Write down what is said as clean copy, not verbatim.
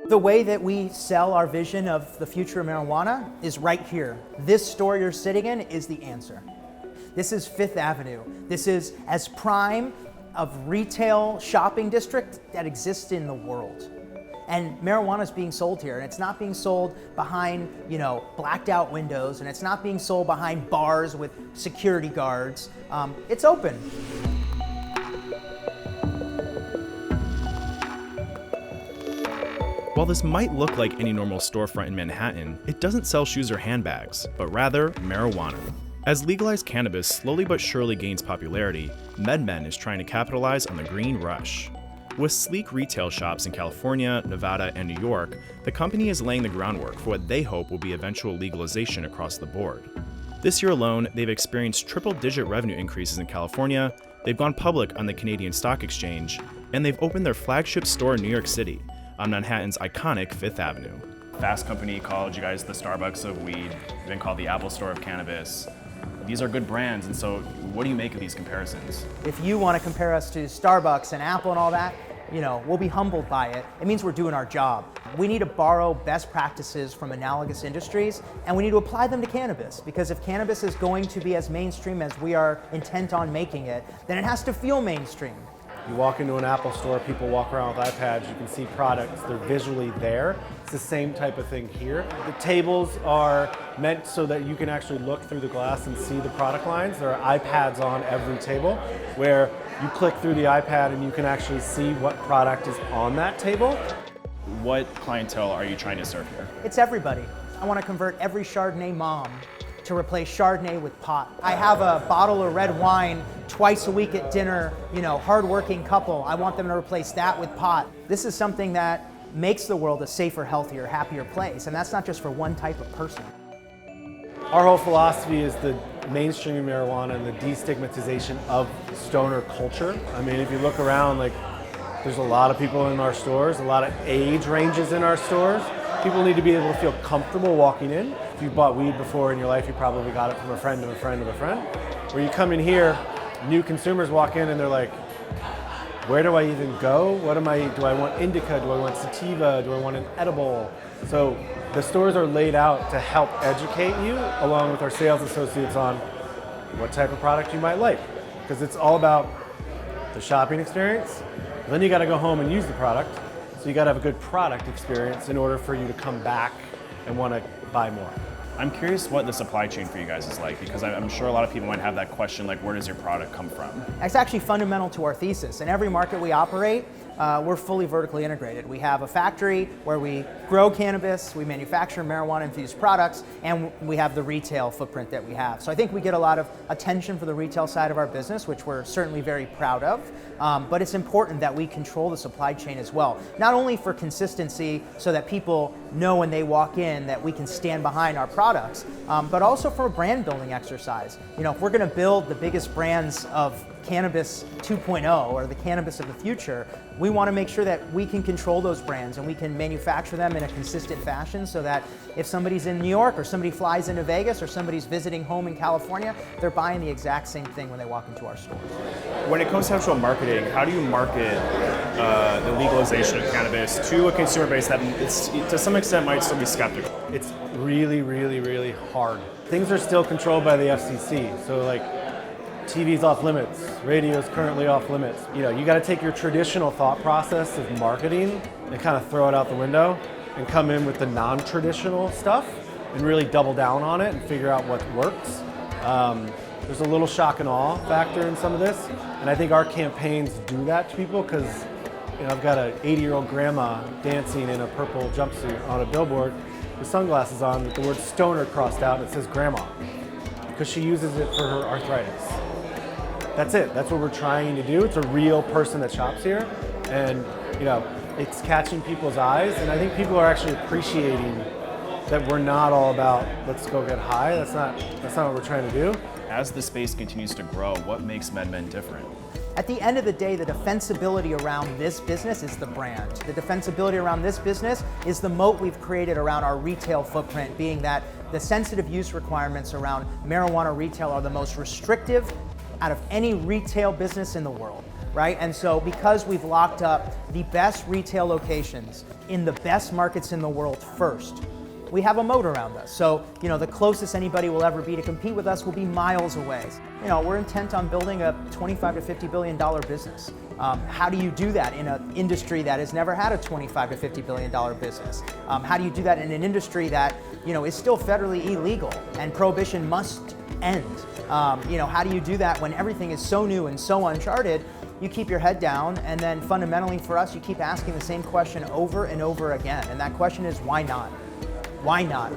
The way that we sell our vision of the future of marijuana is right here. This store you're sitting in is the answer. This is Fifth Avenue. This is as prime of retail shopping district that exists in the world. And marijuana is being sold here, and it's not being sold behind, blacked out windows, and it's not being sold behind bars with security guards. It's open. While this might look like any normal storefront in Manhattan, it doesn't sell shoes or handbags, but rather marijuana. As legalized cannabis slowly but surely gains popularity, MedMen is trying to capitalize on the green rush. With sleek retail shops in California, Nevada, and New York, the company is laying the groundwork for what they hope will be eventual legalization across the board. This year alone, they've experienced triple-digit revenue increases in California, they've gone public on the Canadian Stock Exchange, and they've opened their flagship store in New York City, on Manhattan's iconic Fifth Avenue. Fast Company called you guys the Starbucks of weed. You've been called the Apple Store of cannabis. These are good brands, and so what do you make of these comparisons? If you want to compare us to Starbucks and Apple and all that, we'll be humbled by it. It means we're doing our job. We need to borrow best practices from analogous industries, and we need to apply them to cannabis, because if cannabis is going to be as mainstream as we are intent on making it, then it has to feel mainstream. You walk into an Apple store, people walk around with iPads, you can see products, they're visually there. It's the same type of thing here. The tables are meant so that you can actually look through the glass and see the product lines. There are iPads on every table where you click through the iPad and you can actually see what product is on that table. What clientele are you trying to serve here? It's everybody. I want to convert every Chardonnay mom to replace Chardonnay with pot. I have a bottle of red wine twice a week at dinner, hardworking couple. I want them to replace that with pot. This is something that makes the world a safer, healthier, happier place, and that's not just for one type of person. Our whole philosophy is the mainstream marijuana and the destigmatization of stoner culture. I mean, if you look around, there's a lot of people in our stores, a lot of age ranges in our stores. People need to be able to feel comfortable walking in. If you've bought weed before in your life, you probably got it from a friend of a friend of a friend. Where you come in here, new consumers walk in and they're like, where do I even go? Do I want indica? Do I want sativa? Do I want an edible? So the stores are laid out to help educate you, along with our sales associates, on what type of product you might like. Because it's all about the shopping experience. Then you gotta go home and use the product. So you gotta have a good product experience in order for you to come back and wanna buy more. I'm curious what the supply chain for you guys is like, because I'm sure a lot of people might have that question, where does your product come from? It's actually fundamental to our thesis. In every market we operate, we're fully vertically integrated. We have a factory where we grow cannabis, we manufacture marijuana-infused products, and we have the retail footprint that we have. So I think we get a lot of attention for the retail side of our business, which we're certainly very proud of. But it's important that we control the supply chain as well. Not only for consistency, so that people know when they walk in that we can stand behind our products, but also for a brand building exercise. If we're gonna build the biggest brands of Cannabis 2.0 or the cannabis of the future, we want to make sure that we can control those brands and we can manufacture them in a consistent fashion, so that if somebody's in New York or somebody flies into Vegas or somebody's visiting home in California, they're buying the exact same thing when they walk into our store. When it comes to actual marketing, how do you market the legalization of cannabis to a consumer base that to some extent might still be skeptical? It's really, really, really hard. Things are still controlled by the FCC, so TV's off limits, radio's currently off limits. You gotta take your traditional thought process of marketing and kind of throw it out the window and come in with the non-traditional stuff and really double down on it and figure out what works. There's a little shock and awe factor in some of this, and I think our campaigns do that to people, because I've got an 80-year-old grandma dancing in a purple jumpsuit on a billboard with sunglasses on with the word stoner crossed out and it says grandma, because she uses it for her arthritis. That's it. That's what we're trying to do. It's a real person that shops here, and it's catching people's eyes, and I think people are actually appreciating that we're not all about let's go get high. That's not what we're trying to do. As the space continues to grow, what makes MedMen different? At the end of the day, the defensibility around this business is the brand. The defensibility around this business is the moat we've created around our retail footprint, being that the sensitive use requirements around marijuana retail are the most restrictive out of any retail business in the world. right? And so because we've locked up the best retail locations in the best markets in the world first, we have a moat around us. So, the closest anybody will ever be to compete with us will be miles away. We're intent on building a $25 to $50 billion business. How do you do that in an industry that has never had a $25 to $50 billion business? How do you do that in an industry that, is still federally illegal and prohibition must end? How do you do that when everything is so new and so uncharted? You keep your head down, and then fundamentally for us, you keep asking the same question over and over again. And that question is, why not? Why not?